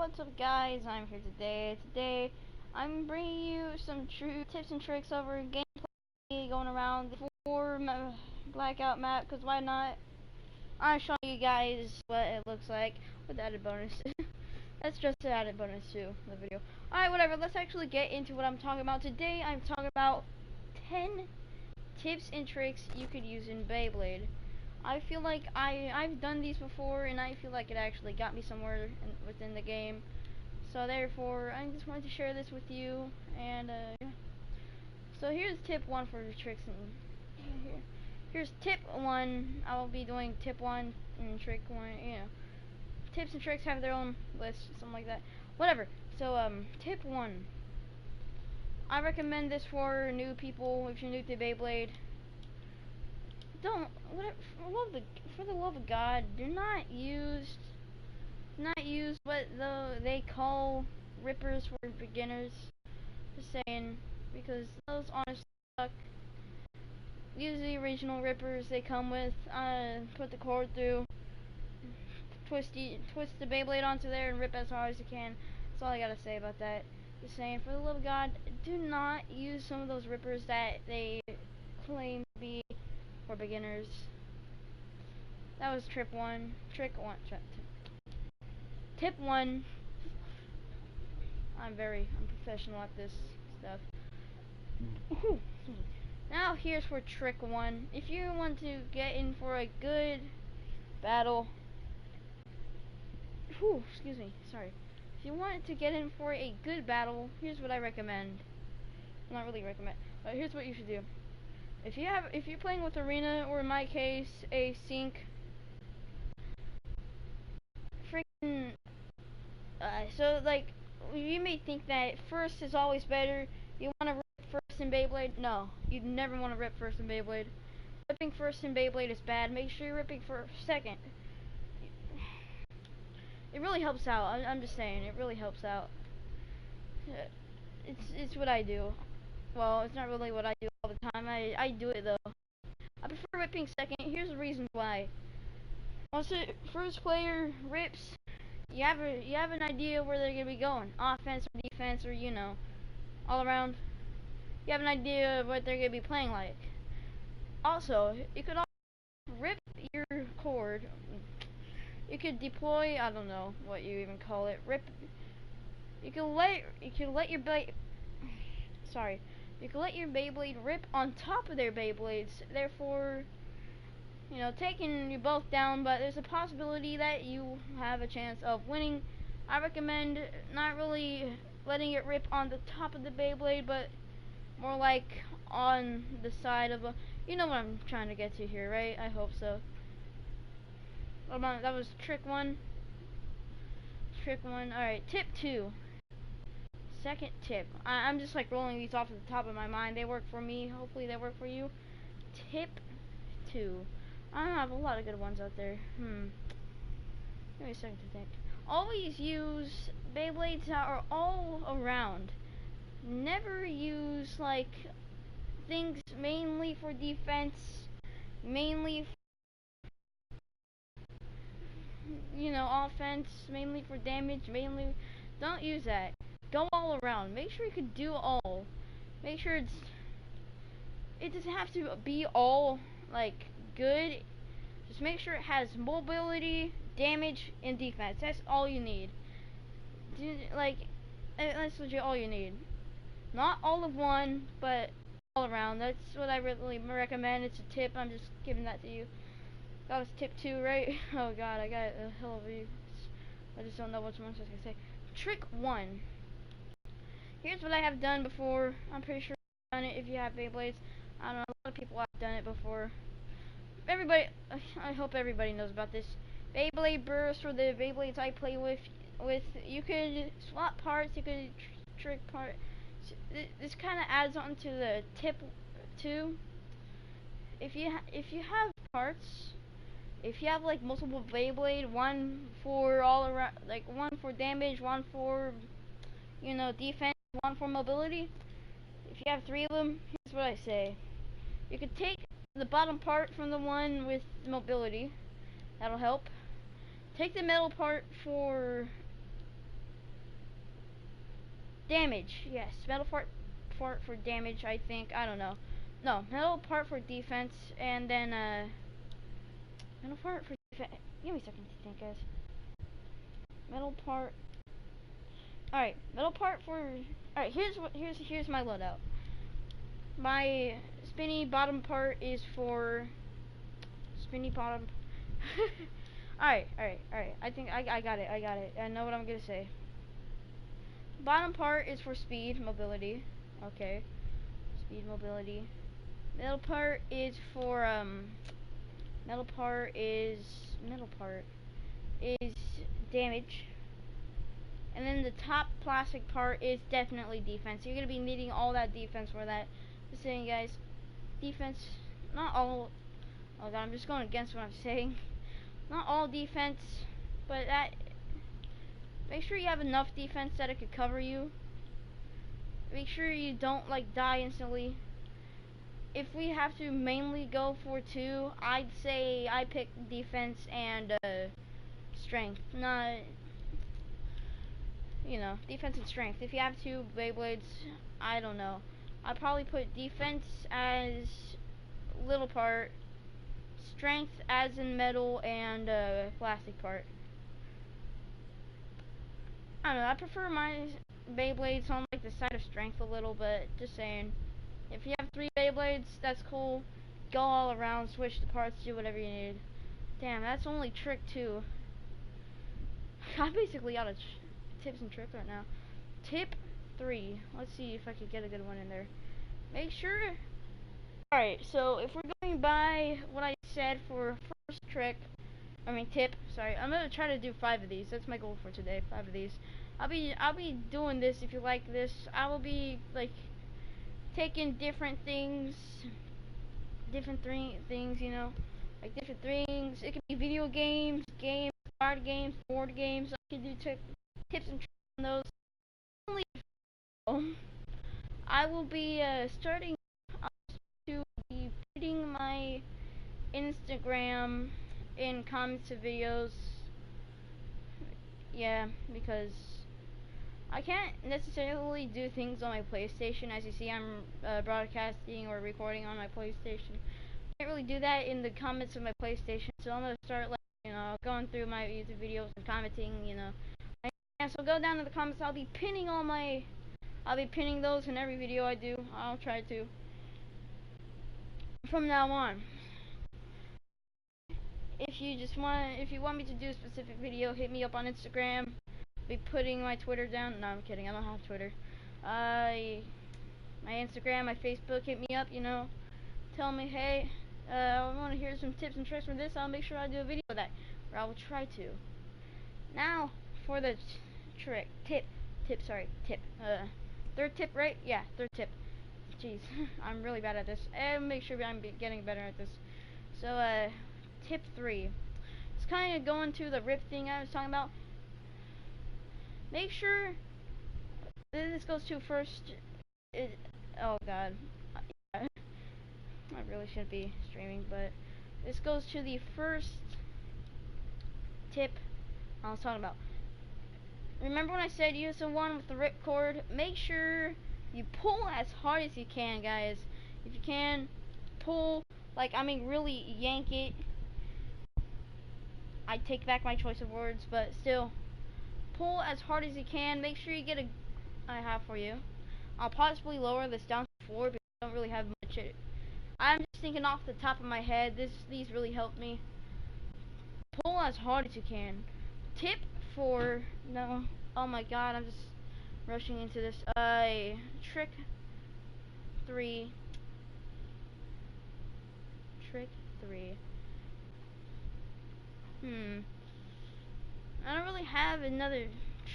what's up guys, I'm here today. Today, I'm bringing you some true tips and tricks over gameplay going around the 4 blackout map, because why not? I'm showing you guys what it looks like with added bonus. That's just an added bonus to the video. Alright, whatever, let's actually get into what I'm talking about. Today, I'm talking about 10 tips and tricks you could use in Bayblade. I feel like I've done these before, and I feel like it actually got me somewhere within the game. So therefore, I just wanted to share this with you. And yeah. So here's tip 1 for the tricks. And here's tip 1. I will be doing tip 1 and trick 1. You know, tips and tricks have their own list, something like that. Whatever. So tip 1. I recommend this for new people. If you're new to Beyblade, don't, whatever, for the love of God, do not use what they call rippers for beginners. Just saying, because those honestly suck. Use the original rippers they come with. Put the cord through, twist the Beyblade onto there, and rip as hard as you can. That's all I gotta say about that. Just saying, for the love of God, do not use some of those rippers that they claim to be for beginners. That was tip 1. Tip 1. I'm professional at this stuff. Now here's for trick 1. If you want to get in for a good battle, excuse me, sorry. If you want to get in for a good battle, here's what I recommend. Not really recommend, but here's what you should do. If you're playing with arena, or in my case, a sync, freaking, so like, you may think that first is always better. You want to rip first in Beyblade? No, you never want to rip first in Beyblade. Ripping first in Beyblade is bad. Make sure you're ripping for second. It really helps out. I'm just saying, it really helps out. It's what I do. Well, it's not really what I do all the time. I do it though. I prefer ripping second. Here's the reason why. Once the first player rips, you have an idea where they're gonna be going, offense or defense, or all around. You have an idea of what they're gonna be playing like. Also, you could also rip your cord. You could deploy, I don't know what you even call it. Rip. You can let your Beyblade rip on top of their Beyblades. Therefore, taking you both down, but there's a possibility that you have a chance of winning. I recommend not really letting it rip on the top of the Beyblade, but more like on the side of a. You know what I'm trying to get to here, right? I hope so. That was trick 1. Alright, tip 2. Second tip. I'm just like rolling these off the top of my mind. They work for me. Hopefully they work for you. Tip 2. I have a lot of good ones out there. Give me a second to think. Always use Beyblades that are all around. Never use like things mainly for defense, mainly offense, mainly for damage, don't use that. Go all around. Make sure you can do all. Make sure it doesn't have to be all like good. Just make sure it has mobility, damage, and defense. That's all you need. That's legit all you need. Not all of one, but all around. That's what I really recommend. It's a tip. I'm just giving that to you. That was tip 2, right? Oh god, I got a hell of a. I just don't know what more I was gonna say. Trick 1. Here's what I have done before. I'm pretty sure you've done it if you have Beyblades. I don't know. A lot of people have done it before. I hope everybody knows about this. Beyblade burst, or the Beyblades I play with, you could swap parts. You could trick parts. This kind of adds on to the tip 2. If you have parts. If you have like multiple Beyblade, one for all around, like one for damage, one for defense, one for mobility. If you have 3 of them, here's what I say. You could take the bottom part from the one with mobility. That'll help. Take the middle part for damage. Yes, part for damage. I think. I don't know. No, metal part for defense, and then metal part for defense. Give me a second to think, guys. Metal part. All right, metal part for. All right, here's my loadout. My spinny bottom part is for spinny bottom. Alright. I think I got it. I know what I'm gonna say. Bottom part is for speed, mobility. Okay. Speed, mobility. Middle part is for middle part is damage. And then the top plastic part is definitely defense. You're gonna be needing all that defense for that. Just saying, guys. Defense, not all. Oh god, I'm just going against what I'm saying. Not all defense, but that. Make sure you have enough defense that it could cover you. Make sure you don't like die instantly. If we have to mainly go for two, I'd say I pick defense and strength. Not, defense and strength. If you have two Beyblades, I don't know. I'd probably put defense as little part, strength as in metal, and plastic part. I don't know, I prefer my Beyblades on like the side of strength a little, but just saying. If you have 3 Beyblades, that's cool. Go all around, switch the parts, do whatever you need. Damn, that's only trick 2. I'm basically out of tips and tricks right now. Tip 3. Let's see if I could get a good one in there. Make sure. Alright, so if we're going by what I said for first tip, sorry, I'm gonna try to do 5 of these. That's my goal for today, 5 of these. I'll be doing this if you like this. I will be like taking different things, like different things. It could be video games, card games, board games. I can do tips and tricks on those. Only I will be starting to be putting my Instagram in comments of videos. Yeah, because I can't necessarily do things on my PlayStation. As you see, I'm broadcasting or recording on my PlayStation. I can't really do that in the comments of my PlayStation, so I'm gonna start like going through my YouTube videos and commenting. And so go down to the comments. I'll be pinning those in every video I do. I'll try to from now on. If you want me to do a specific video, hit me up on Instagram. Be putting my Twitter down. No, I'm kidding. I don't have Twitter. My Instagram, my Facebook. Hit me up. Tell me, hey, I want to hear some tips and tricks from this. I'll make sure I do a video of that, or I will try to. Now for the tip. Third tip, right? Yeah, third tip. Jeez, I'm really bad at this. And make sure I'm getting better at this. So, tip 3. It's kind of going to the rip thing I was talking about. Make sure this goes to first. Oh god, I really shouldn't be streaming, but this goes to the first tip I was talking about. Remember when I said use the one with the rip cord? Make sure you pull as hard as you can, guys. If you can, pull, really yank it. I take back my choice of words, but still, pull as hard as you can. Make sure you get I have for you. I'll possibly lower this down to 4 because I don't really have much. I'm just thinking off the top of my head. These really helped me. Pull as hard as you can. Tip 4. No. Oh my god, I'm just rushing into this. Trick 3. Trick 3. I don't really have another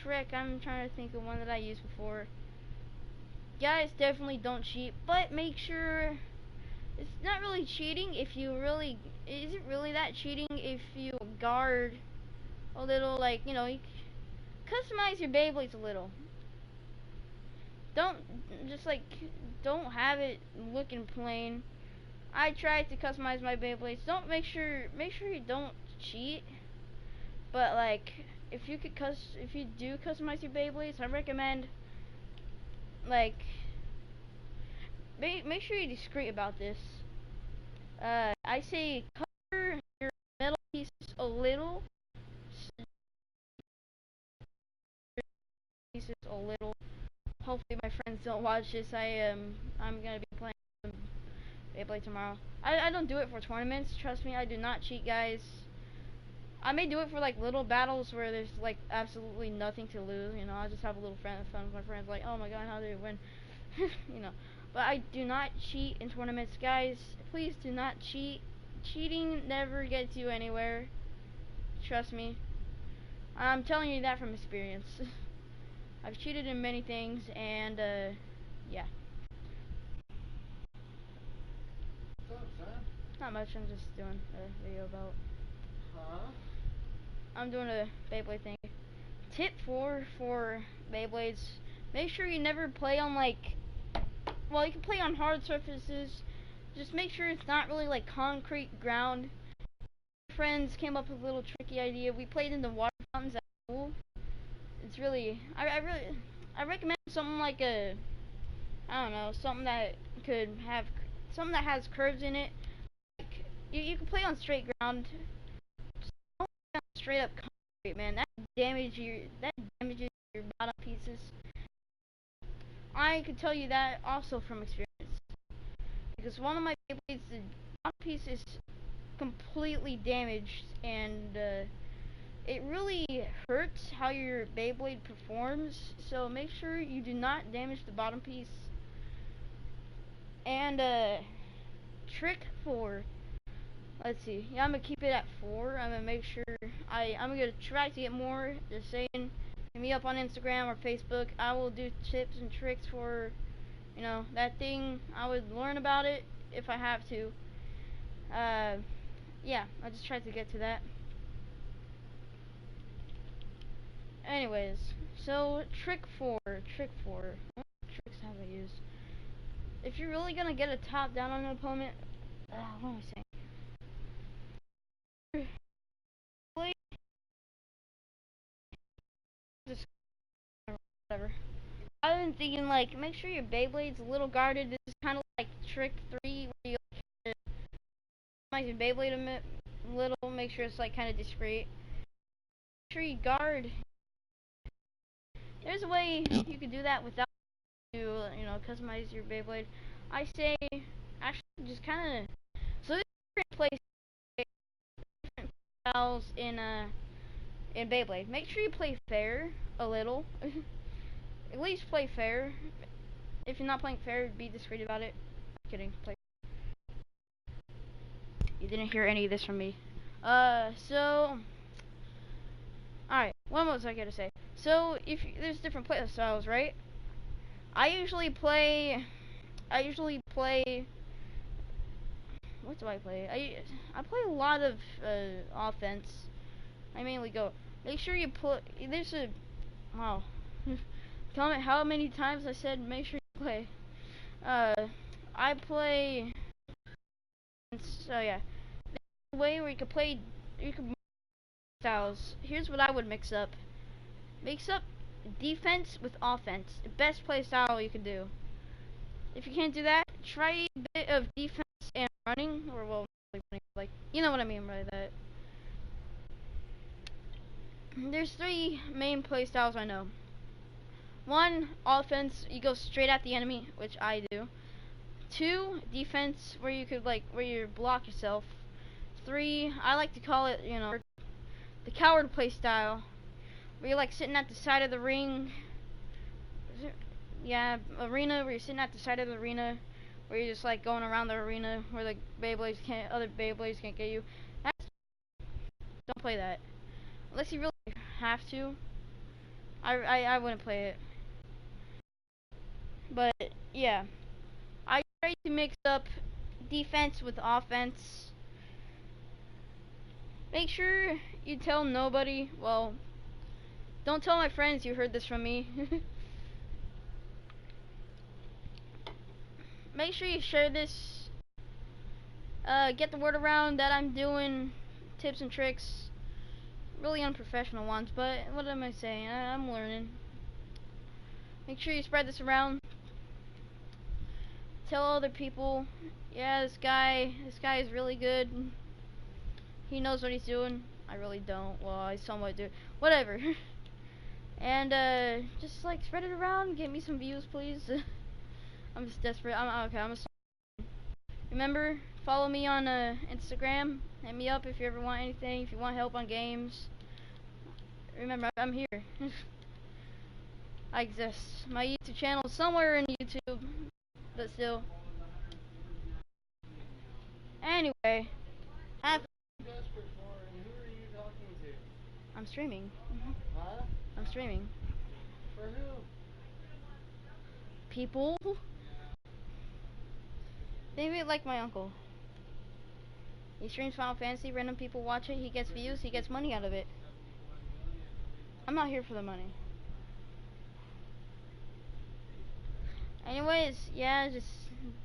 trick. I'm trying to think of one that I used before. Guys, definitely don't cheat, but make sure it's not really cheating if you really. Is it really that cheating if you guard a little, you customize your Beyblades a little. Don't don't have it looking plain. I tried to customize my Beyblades. Make sure you don't cheat. But if you do customize your Beyblades, I recommend like, make sure you're discreet about this. I say cover your metal pieces a little. Pieces a little. Hopefully my friends don't watch this. I'm gonna be playing some Bayblade tomorrow. I don't do it for tournaments. Trust me, I do not cheat, guys. I may do it for like little battles where there's like absolutely nothing to lose. You know, I just have a little fun with my friends. Like, oh my god, how did it win? You know, but I do not cheat in tournaments, guys. Please do not cheat. Cheating never gets you anywhere. Trust me. I'm telling you that from experience. I've cheated in many things, and yeah. What's up, son? Not much. I'm just doing a video about. Huh? I'm doing a Beyblade thing. Tip 4 for Beyblades: make sure you never play on like. Well, you can play on hard surfaces. Just make sure it's not really like concrete ground. Friends came up with a little tricky idea. We played in the water fountains at school. It's really, I recommend something like I don't know, something that could have, something that has curves in it. Like, you can play on straight ground. Just don't play on straight up concrete, man. That damages your bottom pieces. I could tell you that also from experience, because one of my Beyblades, the bottom piece is completely damaged, and it really hurts how your Beyblade performs. So make sure you do not damage the bottom piece. And trick 4. Let's see. Yeah, I'm gonna keep it at 4. I'm gonna make sure I'm gonna try to get more. Just saying, hit me up on Instagram or Facebook. I will do tips and tricks for, you know, that thing. I would learn about it if I have to. Yeah, I just tried to get to that. Anyways, so trick 4. What tricks have I used? If you're really gonna get a top down on an opponent, what am I saying? Really, just whatever. I've been thinking like, make sure your Beyblade's a little guarded. This is kind of like trick 3, where you like your Beyblade a little. Make sure it's like kind of discreet. Make sure you guard. There's a way you can do that without you know, customize your Beyblade. I say actually just kind of. So there's different plays, different styles in Beyblade. Make sure you play fair a little. At least play fair. If you're not playing fair, be discreet about it. I'm kidding. Play. You didn't hear any of this from me. So alright, what was I gonna say? So there's different play styles, right? I usually play. What do I play? I play a lot of offense. I mainly go. Make sure you put. There's a. Wow. Comment how many times I said make sure you play. I play. So yeah, there's a way where you can play. You can mix styles. Here's what I would mix up. Mix up defense with offense. The best play style you can do. If you can't do that, try a bit of defense and running, or well, like you know what I mean by that. There's 3 main play styles I know. 1, offense, you go straight at the enemy, which I do. 2, defense, where you could where you block yourself. 3, I like to call it, you know, the coward play style, where you're like sitting at the side of the ring. Yeah, arena, where you're sitting at the side of the arena, where you're just like going around the arena where the other Beyblades can't get you. Don't play that unless you really have to. I wouldn't play it. But yeah, I try to mix up defense with offense. Make sure you tell nobody. Well, don't tell my friends you heard this from me. Make sure you share this. Get the word around that I'm doing tips and tricks. Really unprofessional ones, but what am I saying? I'm learning. Make sure you spread this around. Tell other people, yeah, this guy is really good. He knows what he's doing. I really don't. Well, I somewhat do. Whatever. And just like spread it around. Get me some views, please. I'm just desperate. I'm okay. Remember, follow me on Instagram. Hit me up if you ever want anything. If you want help on games. Remember, I'm here. I exist. My YouTube channel is somewhere in YouTube, but still. Anyway, have. Desperate for, and who are you talking to? I'm streaming. Huh? I'm streaming. For who? People. Maybe like my uncle. He streams Final Fantasy. Random people watch it. He gets views. He gets money out of it. I'm not here for the money. Anyways, yeah, just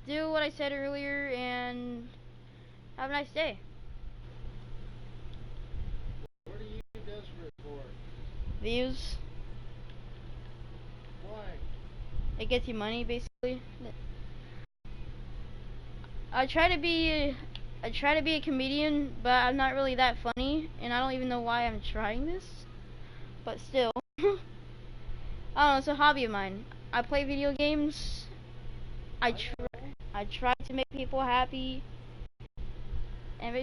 do what I said earlier and have a nice day. What are you desperate for? Views. Why? It gets you money, basically. I try to be a comedian, but I'm not really that funny, and I don't even know why I'm trying this. But still, I don't know. It's a hobby of mine. I play video games. I try to make people happy.